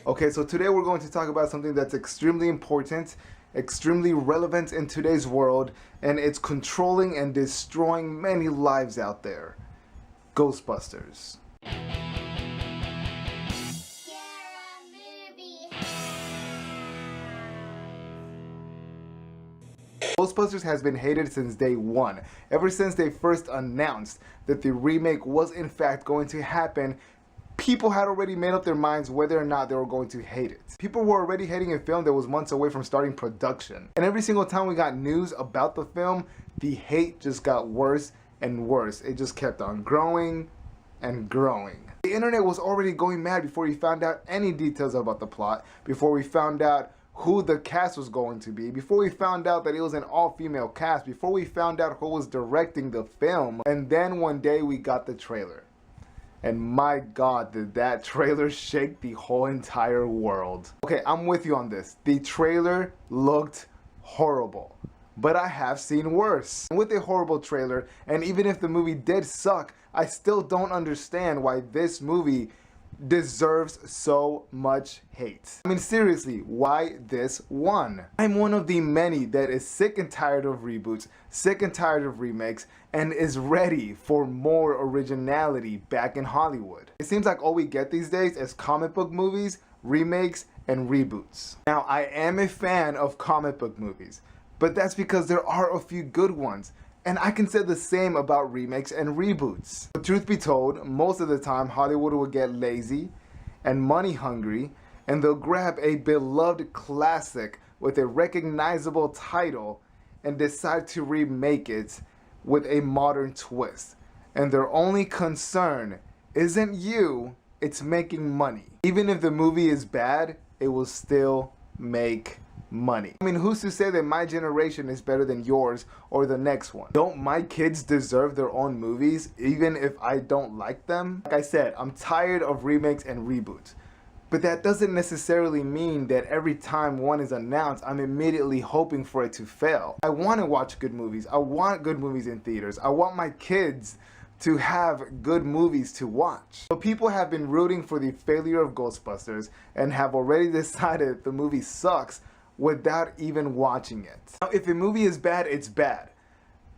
Okay, so today we're going to talk about something that's extremely important, extremely relevant in today's world, and it's controlling and destroying many lives out there. Ghostbusters. Ghostbusters has been hated since day one. Ever since they first announced that the remake was in fact going to happen, people had already made up their minds whether or not they were going to hate it. People were already hating a film that was months away from starting production. And every single time we got news about the film, the hate just got worse and worse. It just kept on growing and growing. The internet was already going mad before we found out any details about the plot, before we found out who the cast was going to be, before we found out that it was an all-female cast, before we found out who was directing the film. And then one day we got the trailer. And my God, did that trailer shake the whole entire world. Okay, I'm with you on this. The trailer looked horrible, but I have seen worse. With a horrible trailer, and even if the movie did suck, I still don't understand why this movie deserves so much hate. I mean, seriously, why this one? I'm one of the many that is sick and tired of reboots, sick and tired of remakes, and is ready for more originality back in Hollywood. It seems like all we get these days is comic book movies, remakes, and reboots. Now, I am a fan of comic book movies, but that's because there are a few good ones. And I can say the same about remakes and reboots. But truth be told, most of the time Hollywood will get lazy and money hungry, and they'll grab a beloved classic with a recognizable title and decide to remake it with a modern twist. And their only concern isn't you, it's making money. Even if the movie is bad, it will still make money. I mean, who's to say that my generation is better than yours or the next one? Don't my kids deserve their own movies even if I don't like them? Like I said, I'm tired of remakes and reboots. But that doesn't necessarily mean that every time one is announced, I'm immediately hoping for it to fail. I want to watch good movies. I want good movies in theaters. I want my kids to have good movies to watch. But people have been rooting for the failure of Ghostbusters and have already decided the movie sucks without even watching it. Now, if a movie is bad, it's bad.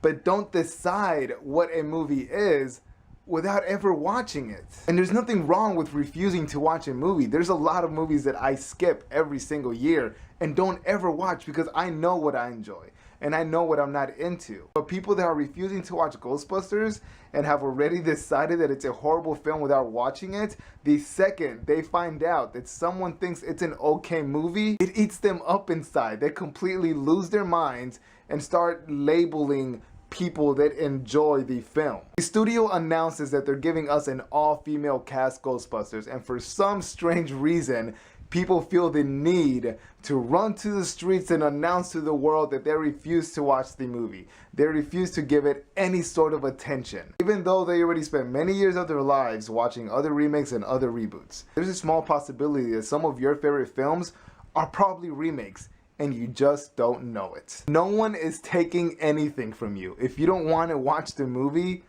But don't decide what a movie is without ever watching it. And there's nothing wrong with refusing to watch a movie. There's a lot of movies that I skip every single year and don't ever watch because I know what I enjoy and I know what I'm not into. But people that are refusing to watch Ghostbusters and have already decided that it's a horrible film without watching it, the second they find out that someone thinks it's an okay movie, it eats them up inside. They completely lose their minds and start labeling people that enjoy the film. The studio announces that they're giving us an all-female cast Ghostbusters, and for some strange reason, people feel the need to run to the streets and announce to the world that they refuse to watch the movie. They refuse to give it any sort of attention, even though they already spent many years of their lives watching other remakes and other reboots. There's a small possibility that some of your favorite films are probably remakes, and you just don't know it. No one is taking anything from you. If you don't want to watch the movie,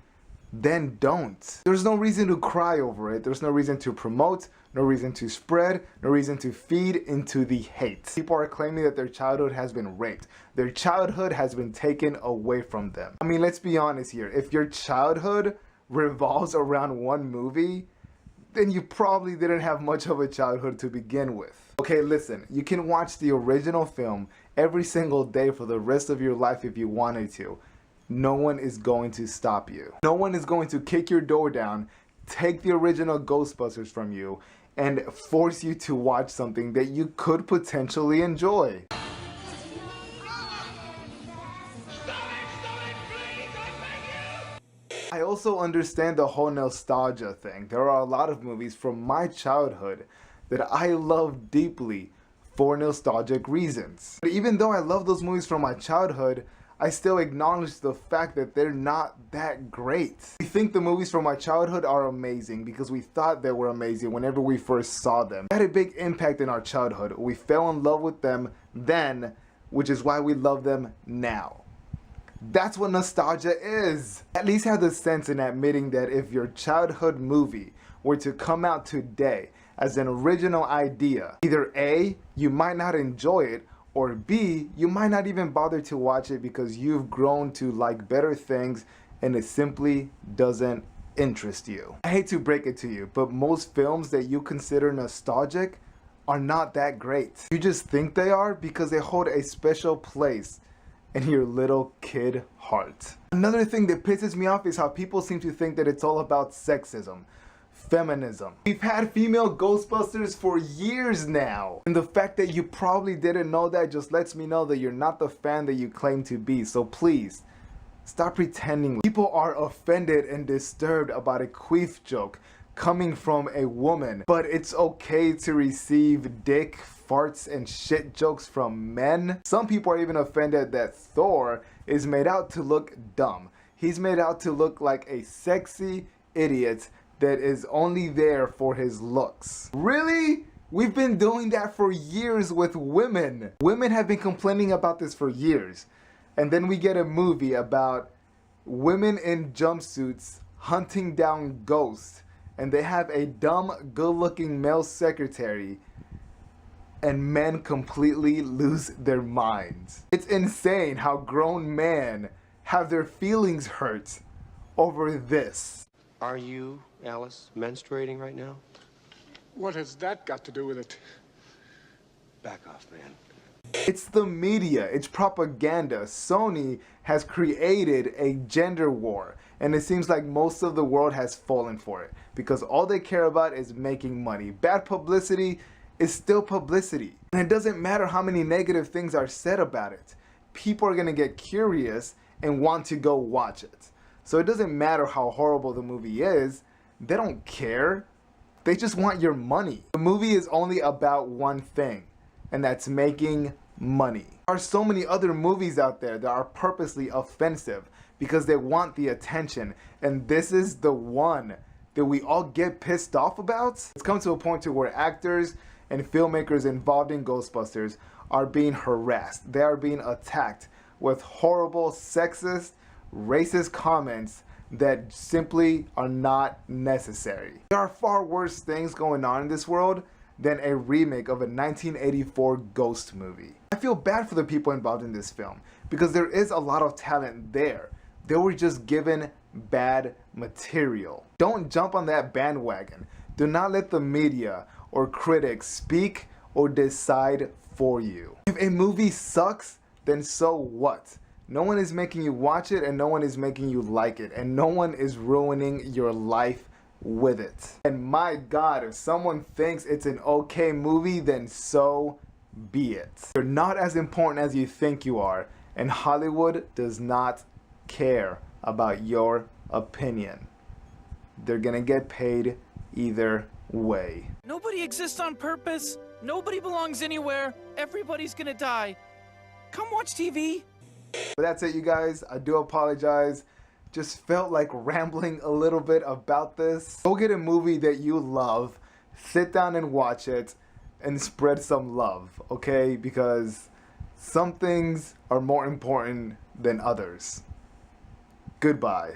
then don't. There's no reason to cry over it. There's no reason to promote, no reason to spread, no reason to feed into the hate. People are claiming that their childhood has been raped. Their childhood has been taken away from them. I mean, let's be honest here. If your childhood revolves around one movie, then you probably didn't have much of a childhood to begin with. Okay, listen, you can watch the original film every single day for the rest of your life if you wanted to. No one is going to stop you. No one is going to kick your door down, take the original Ghostbusters from you, and force you to watch something that you could potentially enjoy. I also understand the whole nostalgia thing. There are a lot of movies from my childhood that I love deeply for nostalgic reasons. But even though I love those movies from my childhood, I still acknowledge the fact that they're not that great. We think the movies from our childhood are amazing because we thought they were amazing whenever we first saw them. They had a big impact in our childhood. We fell in love with them then, which is why we love them now. That's what nostalgia is. At least have the sense in admitting that if your childhood movie were to come out today as an original idea. Either A, you might not enjoy it, or B, you might not even bother to watch it because you've grown to like better things and it simply doesn't interest you. I hate to break it to you, but most films that you consider nostalgic are not that great. You just think they are because they hold a special place in your little kid heart. Another thing that pisses me off is how people seem to think that it's all about sexism, feminism. We've had female Ghostbusters for years now, and the fact that you probably didn't know that just lets me know that you're not the fan that you claim to be. So please, stop pretending. People are offended and disturbed about a queef joke coming from a woman, but it's okay to receive dick, farts, and shit jokes from men. Some people are even offended that Thor is made out to look dumb. He's made out to look like a sexy idiot that is only there for his looks. Really? We've been doing that for years with women. Women have been complaining about this for years. And then we get a movie about women in jumpsuits hunting down ghosts, and they have a dumb, good-looking male secretary, and men completely lose their minds. It's insane how grown men have their feelings hurt over this. Are you, Alice, menstruating right now? What has that got to do with it? Back off, man. It's the media, it's propaganda. Sony has created a gender war, and it seems like most of the world has fallen for it because all they care about is making money. Bad publicity is still publicity, and it doesn't matter how many negative things are said about it. People are gonna get curious and want to go watch it. So it doesn't matter how horrible the movie is, they don't care. They just want your money. The movie is only about one thing, and that's making money. There are so many other movies out there that are purposely offensive because they want the attention, and this is the one that we all get pissed off about. It's come to a point to where actors and filmmakers involved in Ghostbusters are being harassed. They are being attacked with horrible, sexist, racist comments that simply are not necessary. There are far worse things going on in this world than a remake of a 1984 ghost movie. I feel bad for the people involved in this film because there is a lot of talent there. They were just given bad material. Don't jump on that bandwagon. Do not let the media or critics speak or decide for you. If a movie sucks, then so what? No one is making you watch it, and no one is making you like it, and no one is ruining your life with it. And my God, if someone thinks it's an okay movie, then so be it. You're not as important as you think you are, and Hollywood does not care about your opinion. They're gonna get paid either way. Nobody exists on purpose. Nobody belongs anywhere. Everybody's gonna die. Come watch TV. But that's it, you guys. I do apologize. Just felt like rambling a little bit about this. Go get a movie that you love, sit down and watch it, and spread some love, okay? Because some things are more important than others. Goodbye.